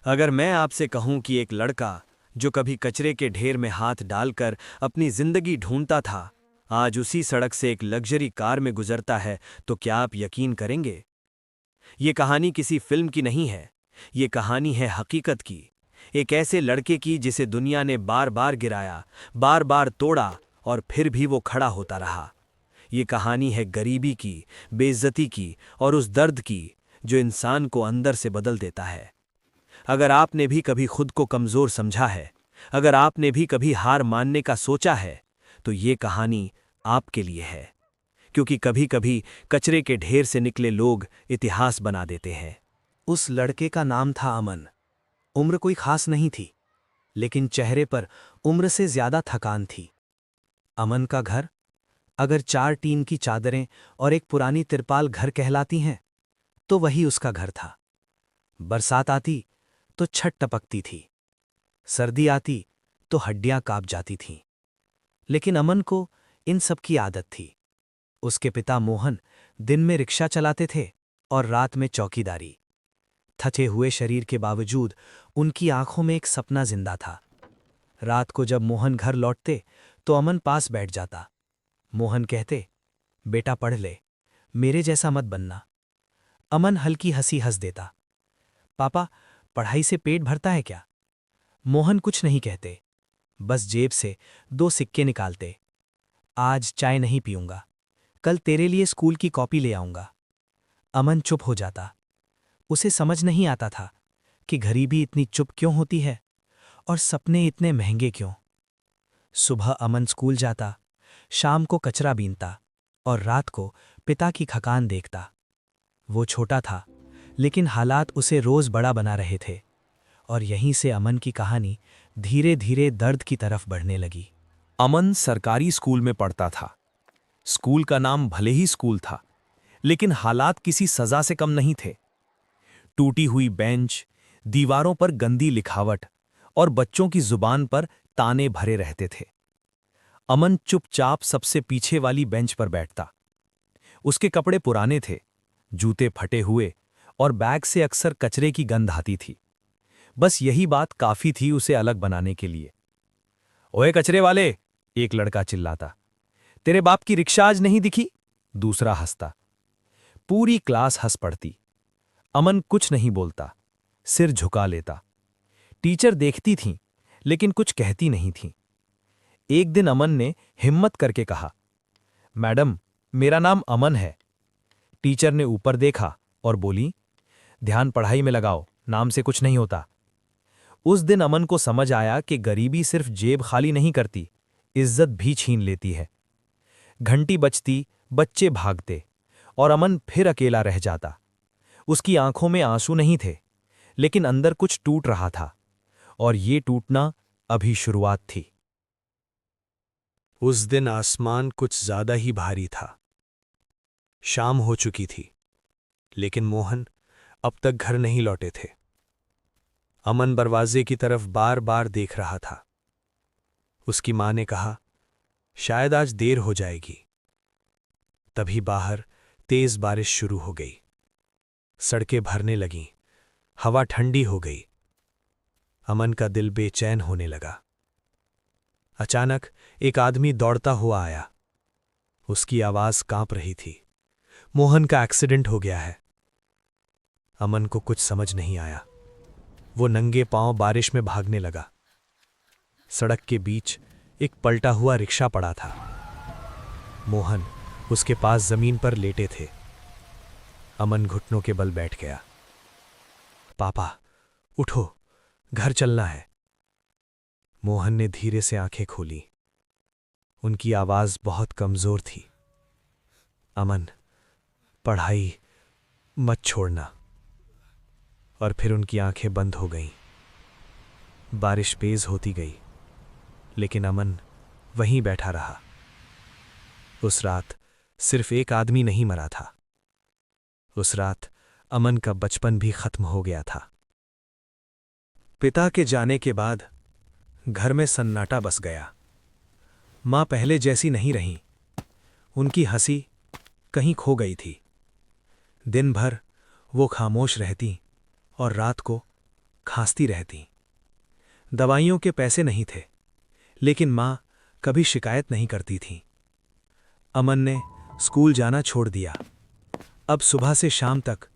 अगर मैं आपसे कहूं कि एक लड़का जो कभी कचरे के ढेर में हाथ डालकर अपनी जिंदगी ढूंढता था, आज उसी सड़क से एक लग्जरी कार में गुजरता है, तो क्या आप यकीन करेंगे? ये कहानी किसी फिल्म की नहीं है। ये कहानी है हकीकत की। एक ऐसे लड़के की जिसे दुनिया ने बार बार गिराया, बार बार तोड़ा, और फिर भी वो खड़ा होता रहा। ये कहानी है गरीबी की, बेइज्जती की, और उस दर्द की जो इंसान को अंदर से बदल देता है। अगर आपने भी कभी खुद को कमजोर समझा है, अगर आपने भी कभी हार मानने का सोचा है, तो ये कहानी आपके लिए है। क्योंकि कभी कभी कचरे के ढेर से निकले लोग इतिहास बना देते हैं। उस लड़के का नाम था अमन। उम्र कोई खास नहीं थी, लेकिन चेहरे पर उम्र से ज्यादा थकान थी। अमन का घर, अगर 4 टीन की चादरें और एक पुरानी तिरपाल घर कहलाती हैं, तो वही उसका घर था। बरसात आती तो छत टपकती थी, सर्दी आती तो हड्डियां कांप जाती थीं। लेकिन अमन को इन सब की आदत थी। उसके पिता मोहन दिन में रिक्शा चलाते थे और रात में चौकीदारी। थके हुए शरीर के बावजूद उनकी आंखों में एक सपना जिंदा था। रात को जब मोहन घर लौटते तो अमन पास बैठ जाता। मोहन कहते, बेटा पढ़ ले, मेरे जैसा मत बनना। अमन हल्की हंसी हंस देता, पापा, पढ़ाई से पेट भरता है क्या? मोहन कुछ नहीं कहते, बस जेब से 2 सिक्के निकालते। आज चाय नहीं पीऊंगा, कल तेरे लिए स्कूल की कॉपी ले आऊंगा। अमन चुप हो जाता। उसे समझ नहीं आता था कि गरीबी इतनी चुप क्यों होती है और सपने इतने महंगे क्यों। सुबह अमन स्कूल जाता, शाम को कचरा बीनता और रात को पिता की थकान देखता। वो छोटा था, लेकिन हालात उसे रोज बड़ा बना रहे थे, और यहीं से अमन की कहानी धीरे धीरे दर्द की तरफ बढ़ने लगी। अमन सरकारी स्कूल में पढ़ता था। स्कूल का नाम भले ही स्कूल था, लेकिन हालात किसी सजा से कम नहीं थे। टूटी हुई बेंच, दीवारों पर गंदी लिखावट और बच्चों की जुबान पर ताने भरे रहते थे। अमन चुपचाप सबसे पीछे वाली बेंच पर बैठता। उसके कपड़े पुराने थे, जूते फटे हुए, और बैग से अक्सर कचरे की गंध आती थी। बस यही बात काफी थी उसे अलग बनाने के लिए। ओए कचरे वाले, एक लड़का चिल्लाता, तेरे बाप की रिक्शा आज नहीं दिखी? दूसरा हंसता। पूरी क्लास हंस पड़ती। अमन कुछ नहीं बोलता, सिर झुका लेता। टीचर देखती थीं, लेकिन कुछ कहती नहीं थीं। एक दिन अमन ने हिम्मत करके कहा, मैडम, मेरा नाम अमन है। टीचर ने ऊपर देखा और बोली, ध्यान पढ़ाई में लगाओ, नाम से कुछ नहीं होता। उस दिन अमन को समझ आया कि गरीबी सिर्फ जेब खाली नहीं करती, इज्जत भी छीन लेती है। घंटी बजती, बच्चे भागते, और अमन फिर अकेला रह जाता। उसकी आंखों में आंसू नहीं थे, लेकिन अंदर कुछ टूट रहा था, और ये टूटना अभी शुरुआत थी। उस दिन आसमान कुछ ज्यादा ही भारी था। शाम हो चुकी थी, लेकिन मोहन अब तक घर नहीं लौटे थे। अमन दरवाजे की तरफ बार बार देख रहा था। उसकी मां ने कहा, शायद आज देर हो जाएगी। तभी बाहर तेज बारिश शुरू हो गई। सड़कें भरने लगीं, हवा ठंडी हो गई। अमन का दिल बेचैन होने लगा। अचानक एक आदमी दौड़ता हुआ आया। उसकी आवाज कांप रही थी, मोहन का एक्सीडेंट हो गया है। अमन को कुछ समझ नहीं आया। वो नंगे पांव बारिश में भागने लगा। सड़क के बीच एक पलटा हुआ रिक्शा पड़ा था। मोहन उसके पास जमीन पर लेटे थे। अमन घुटनों के बल बैठ गया। पापा, उठो, घर चलना है। मोहन ने धीरे से आंखें खोली। उनकी आवाज बहुत कमजोर थी। अमन, पढ़ाई मत छोड़ना। और फिर उनकी आंखें बंद हो गईं। बारिश तेज होती गई, लेकिन अमन वहीं बैठा रहा। उस रात सिर्फ एक आदमी नहीं मरा था। उस रात अमन का बचपन भी खत्म हो गया था। पिता के जाने के बाद घर में सन्नाटा बस गया। मां पहले जैसी नहीं रही। उनकी हंसी कहीं खो गई थी। दिन भर वो खामोश रहती और रात को खांसती रहती। दवाइयों के पैसे नहीं थे, लेकिन माँ कभी शिकायत नहीं करती थी। अमन ने स्कूल जाना छोड़ दिया। अब सुबह से शाम तक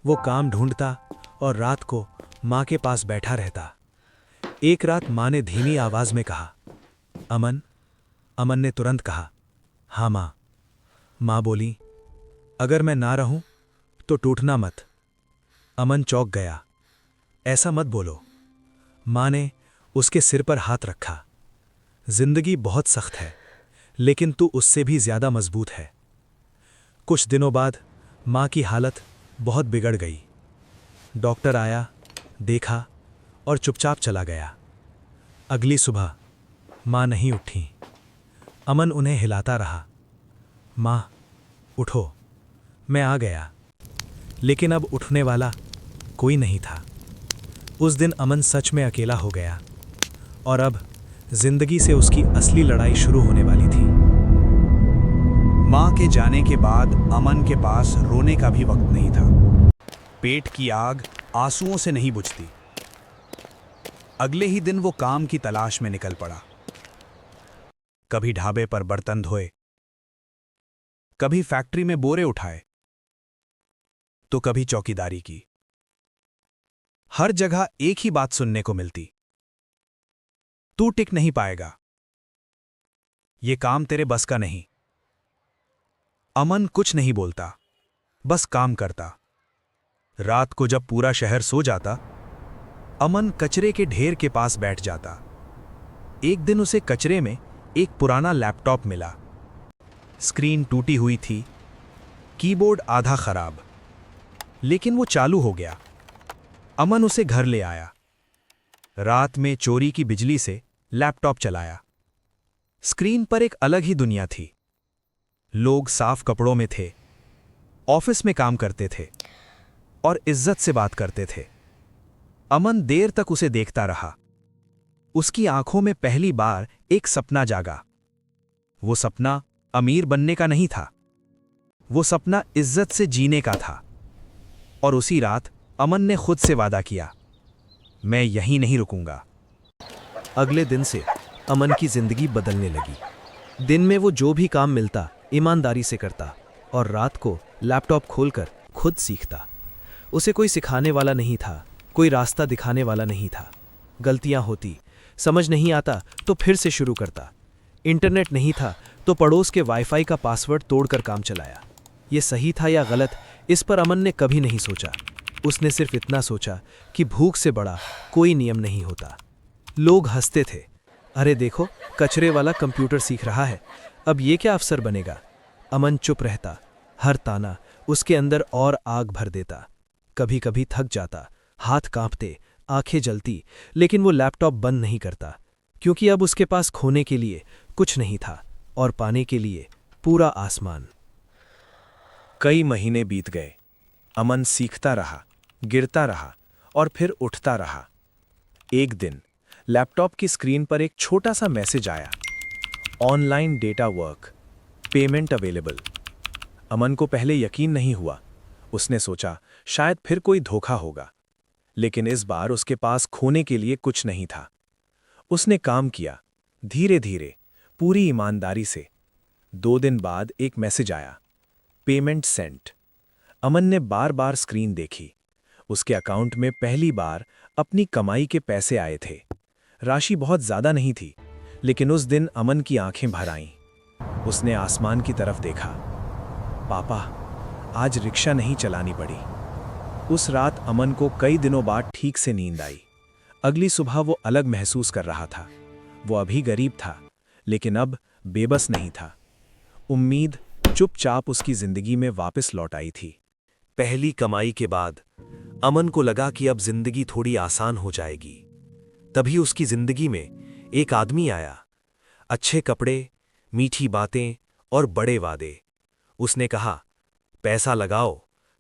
वो काम ढूंढता और रात को माँ के पास बैठा रहता। एक रात माँ ने धीमी आवाज में कहा, अमन। अमन ने तुरंत कहा, हाँ माँ। माँ बोली, अगर मैं ना रहूं तो टूटना मत। अमन चौंक गया। ऐसा मत बोलो। माँ ने उसके सिर पर हाथ रखा। जिंदगी बहुत सख्त है, लेकिन तू उससे भी ज्यादा मजबूत है। कुछ दिनों बाद माँ की हालत बहुत बिगड़ गई। डॉक्टर आया, देखा और चुपचाप चला गया। अगली सुबह माँ नहीं उठी। अमन उन्हें हिलाता रहा, माँ उठो, मैं आ गया। लेकिन अब उठने वाला कोई नहीं था। उस दिन अमन सच में अकेला हो गया और अब जिंदगी से उसकी असली लड़ाई शुरू होने वाली थी। मां के जाने के बाद अमन के पास रोने का भी वक्त नहीं था। पेट की आग आंसुओं से नहीं बुझती। अगले ही दिन वो काम की तलाश में निकल पड़ा। कभी ढाबे पर बर्तन धोए, कभी फैक्ट्री में बोरे उठाए, तो कभी चौकीदारी की। हर जगह एक ही बात सुनने को मिलती, तू टिक नहीं पाएगा, ये काम तेरे बस का नहीं। अमन कुछ नहीं बोलता, बस काम करता। रात को जब पूरा शहर सो जाता, अमन कचरे के ढेर के पास बैठ जाता। एक दिन उसे कचरे में एक पुराना लैपटॉप मिला। स्क्रीन टूटी हुई थी, कीबोर्ड आधा खराब, लेकिन वो चालू हो गया। अमन उसे घर ले आया। रात में चोरी की बिजली से लैपटॉप चलाया। स्क्रीन पर एक अलग ही दुनिया थी। लोग साफ कपड़ों में थे, ऑफिस में काम करते थे और इज्जत से बात करते थे। अमन देर तक उसे देखता रहा। उसकी आंखों में पहली बार एक सपना जागा। वो सपना अमीर बनने का नहीं था, वो सपना इज्जत से जीने का था। और उसी रात अमन ने खुद से वादा किया, मैं यहीं नहीं रुकूंगा। अगले दिन से अमन की जिंदगी बदलने लगी। दिन में वो जो भी काम मिलता ईमानदारी से करता और रात को लैपटॉप खोलकर खुद सीखता। उसे कोई सिखाने वाला नहीं था, कोई रास्ता दिखाने वाला नहीं था। गलतियां होती, समझ नहीं आता तो फिर से शुरू करता। इंटरनेट नहीं था तो पड़ोस के वाईफाई का पासवर्ड तोड़कर काम चलाया। ये सही था या गलत, इस पर अमन ने कभी नहीं सोचा। उसने सिर्फ इतना सोचा कि भूख से बड़ा कोई नियम नहीं होता। लोग हंसते थे, अरे देखो कचरे वाला कंप्यूटर सीख रहा है, अब ये क्या अफसर बनेगा। अमन चुप रहता, हर ताना उसके अंदर और आग भर देता। कभी कभी थक जाता, हाथ कांपते, आंखें जलती, लेकिन वो लैपटॉप बंद नहीं करता, क्योंकि अब उसके पास खोने के लिए कुछ नहीं था और पाने के लिए पूरा आसमान। कई महीने बीत गए। अमन सीखता रहा, गिरता रहा और फिर उठता रहा। एक दिन लैपटॉप की स्क्रीन पर एक छोटा सा मैसेज आया, online data work, payment available. Aman को पहले यकीन नहीं हुआ। उसने सोचा शायद फिर कोई धोखा होगा, लेकिन इस बार उसके पास खोने के लिए कुछ नहीं था। उसने काम किया, धीरे धीरे, पूरी ईमानदारी से। 2 दिन बाद एक मैसेज आया, पेमेंट सेंट। अमन ने बार बार स्क्रीन देखी। उसके अकाउंट में पहली बार अपनी कमाई के पैसे आए थे। राशि बहुत ज्यादा नहीं थी, लेकिन उस दिन अमन की आंखें भर आईं। उसने आसमान की तरफ देखा। पापा, आज रिक्शा नहीं चलानी पड़ी। उस रात अमन को कई दिनों बाद ठीक से नींद आई। अगली सुबह वो अलग महसूस कर रहा था। वो अभी गरीब था, लेकिन अब बेबस नहीं था। उम्मीद चुपचाप उसकी जिंदगी में वापस लौट आई थी। पहली कमाई के बाद अमन को लगा कि अब जिंदगी थोड़ी आसान हो जाएगी। तभी उसकी जिंदगी में एक आदमी आया। अच्छे कपड़े, मीठी बातें और बड़े वादे। उसने कहा, पैसा लगाओ,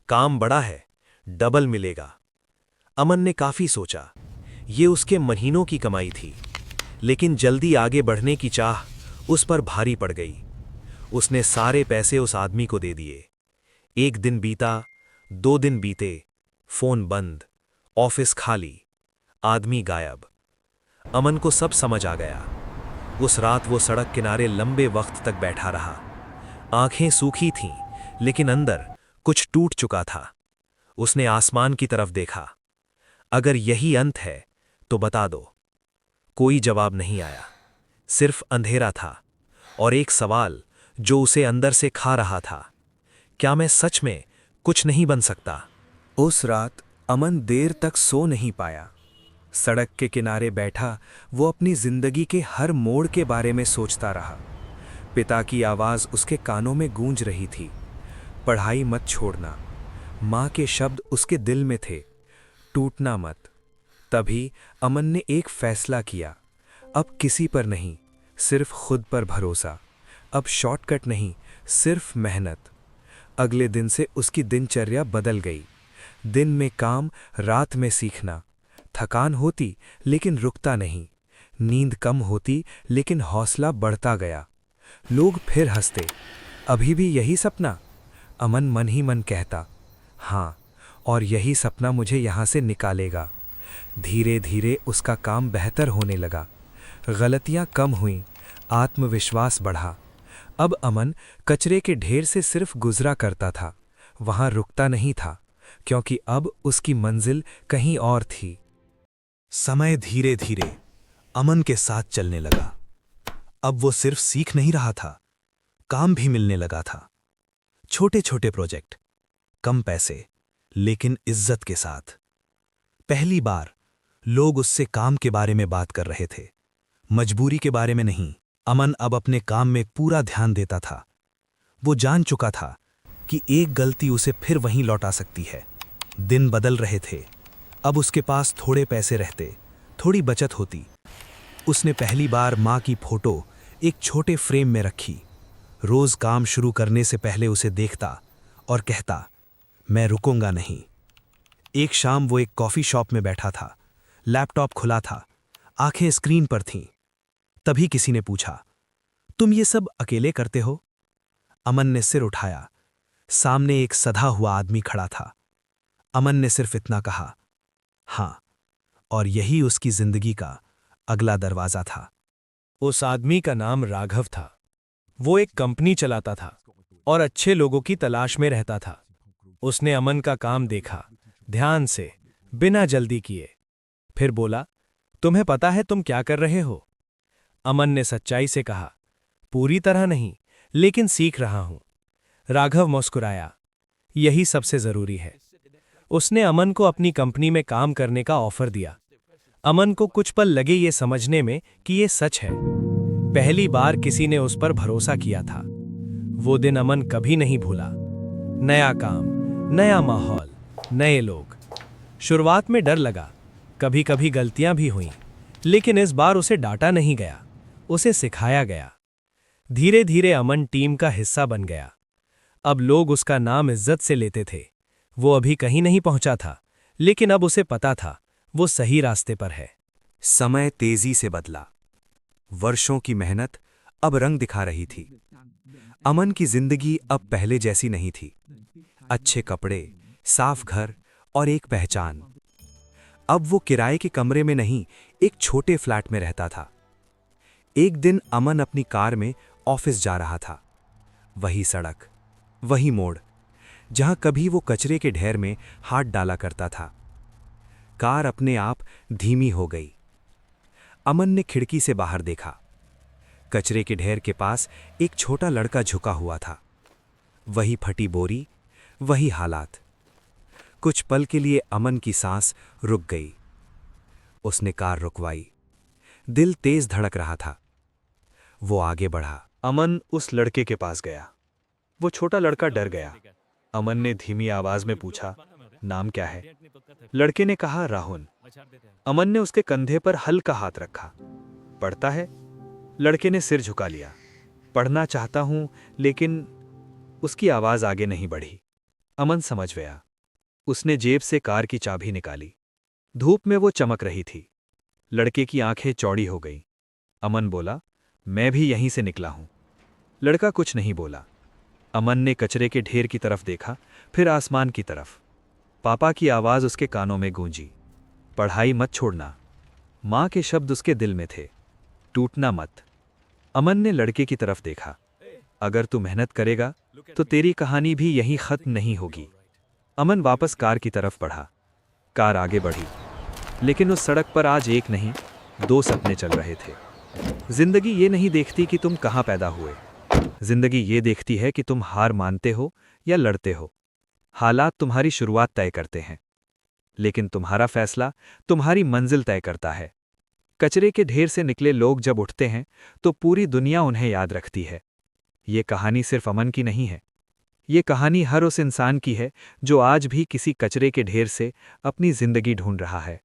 काम बड़ा है, डबल मिलेगा। अमन ने काफी सोचा। ये उसके महीनों की कमाई थी, लेकिन जल्दी आगे बढ़ने की चाह उस पर भारी पड़ गई। उसने सारे पैसे उस आदमी को दे दिए। 1 दिन बीता, 2 दिन बीते, फोन बंद, ऑफिस खाली। आदमी गायब। अमन को सब समझ आ गया। उस रात वो सड़क किनारे लंबे वक्त तक बैठा रहा। आंखें सूखी थीं, लेकिन अंदर कुछ टूट चुका था। उसने आसमान की तरफ देखा। अगर यही अंत है तो बता दो। कोई जवाब नहीं आया, सिर्फ अंधेरा था और एक सवाल जो उसे अंदर से खा रहा था, क्या मैं सच में कुछ नहीं बन सकता? उस रात अमन देर तक सो नहीं पाया। सड़क के किनारे बैठा वो अपनी जिंदगी के हर मोड़ के बारे में सोचता रहा। पिता की आवाज़ उसके कानों में गूंज रही थी, पढ़ाई मत छोड़ना। माँ के शब्द उसके दिल में थे, टूटना मत। तभी अमन ने एक फैसला किया, अब किसी पर नहीं, सिर्फ खुद पर भरोसा। अब शॉर्टकट नहीं, सिर्फ मेहनत। अगले दिन से उसकी दिनचर्या बदल गई। दिन में काम, रात में सीखना। थकान होती लेकिन रुकता नहीं, नींद कम होती लेकिन हौसला बढ़ता गया। लोग फिर हंसते, अभी भी यही सपना? अमन मन ही मन कहता, हाँ, और यही सपना मुझे यहाँ से निकालेगा। धीरे धीरे उसका काम बेहतर होने लगा। गलतियाँ कम हुईं, आत्मविश्वास बढ़ा। अब अमन कचरे के ढेर से सिर्फ गुजरा करता था, वहाँ रुकता नहीं था, क्योंकि अब उसकी मंजिल कहीं और थी। समय धीरे धीरे अमन के साथ चलने लगा। अब वो सिर्फ सीख नहीं रहा था, काम भी मिलने लगा था। छोटे छोटे प्रोजेक्ट, कम पैसे, लेकिन इज्जत के साथ। पहली बार लोग उससे काम के बारे में बात कर रहे थे, मजबूरी के बारे में नहीं। अमन अब अपने काम में पूरा ध्यान देता था। वो जान चुका था कि एक गलती उसे फिर वहीं लौटा सकती है। दिन बदल रहे थे। अब उसके पास थोड़े पैसे रहते, थोड़ी बचत होती। उसने पहली बार माँ की फोटो एक छोटे फ्रेम में रखी। रोज काम शुरू करने से पहले उसे देखता और कहता, मैं रुकूंगा नहीं। एक शाम वो एक कॉफी शॉप में बैठा था, लैपटॉप खुला था, आंखें स्क्रीन पर थीं। तभी किसी ने पूछा, तुम ये सब अकेले करते हो? अमन ने सिर उठाया। सामने एक सधा हुआ आदमी खड़ा था। अमन ने सिर्फ इतना कहा, हाँ, और यही उसकी जिंदगी का अगला दरवाजा था। उस आदमी का नाम राघव था। वो एक कंपनी चलाता था और अच्छे लोगों की तलाश में रहता था। उसने अमन का काम देखा, ध्यान से, बिना जल्दी किए। फिर बोला, तुम्हें पता है तुम क्या कर रहे हो? अमन ने सच्चाई से कहा, पूरी तरह नहीं, लेकिन सीख रहा हूं। राघव मुस्कुराया, यही सबसे जरूरी है। उसने अमन को अपनी कंपनी में काम करने का ऑफर दिया। अमन को कुछ पल लगे ये समझने में कि ये सच है। पहली बार किसी ने उस पर भरोसा किया था। वो दिन अमन कभी नहीं भूला। नया काम, नया माहौल, नए लोग। शुरुआत में डर लगा, कभी कभी गलतियां भी हुईं, लेकिन इस बार उसे डांटा नहीं गया, उसे सिखाया गया। धीरे धीरे अमन टीम का हिस्सा बन गया। अब लोग उसका नाम इज्जत से लेते थे। वो अभी कहीं नहीं पहुंचा था, लेकिन अब उसे पता था वो सही रास्ते पर है। समय तेजी से बदला। वर्षों की मेहनत अब रंग दिखा रही थी। अमन की जिंदगी अब पहले जैसी नहीं थी। अच्छे कपड़े, साफ घर और एक पहचान। अब वो किराए के कमरे में नहीं, एक छोटे फ्लैट में रहता था। एक दिन अमन अपनी कार में ऑफिस जा रहा था। वही सड़क, वही मोड़, जहां कभी वो कचरे के ढेर में हाथ डाला करता था। कार अपने आप धीमी हो गई। अमन ने खिड़की से बाहर देखा। कचरे के ढेर के पास एक छोटा लड़का झुका हुआ था। वही फटी बोरी, वही हालात। कुछ पल के लिए अमन की सांस रुक गई। उसने कार रुकवाई। दिल तेज धड़क रहा था। वो आगे बढ़ा। अमन उस लड़के के पास गया। वो छोटा लड़का डर गया। अमन ने धीमी आवाज में पूछा, नाम क्या है? लड़के ने कहा, राहुल। अमन ने उसके कंधे पर हल्का हाथ रखा। पढ़ता है? लड़के ने सिर झुका लिया। पढ़ना चाहता हूं, लेकिन उसकी आवाज आगे नहीं बढ़ी। अमन समझ गया। उसने जेब से कार की चाबी निकाली। धूप में वो चमक रही थी। लड़के की आंखें चौड़ी हो गईं। अमन बोला, मैं भी यहीं से निकला हूं। लड़का कुछ नहीं बोला। अमन ने कचरे के ढेर की तरफ देखा, फिर आसमान की तरफ। पापा की आवाज उसके कानों में गूंजी। पढ़ाई मत छोड़ना। माँ के शब्द उसके दिल में थे। टूटना मत। अमन ने लड़के की तरफ देखा। अगर तू मेहनत करेगा तो तेरी कहानी भी यहीं खत्म नहीं होगी। अमन वापस कार की तरफ बढ़ा। कार आगे बढ़ी, लेकिन उस सड़क पर आज एक नहीं, दो सपने चल रहे थे। जिंदगी ये नहीं देखती कि तुम कहाँ पैदा हुए। जिंदगी ये देखती है कि तुम हार मानते हो या लड़ते हो। हालात तुम्हारी शुरुआत तय करते हैं, लेकिन तुम्हारा फैसला तुम्हारी मंजिल तय करता है। कचरे के ढेर से निकले लोग जब उठते हैं तो पूरी दुनिया उन्हें याद रखती है। ये कहानी सिर्फ अमन की नहीं है। ये कहानी हर उस इंसान की है जो आज भी किसी कचरे के ढेर से अपनी जिंदगी ढूंढ रहा है।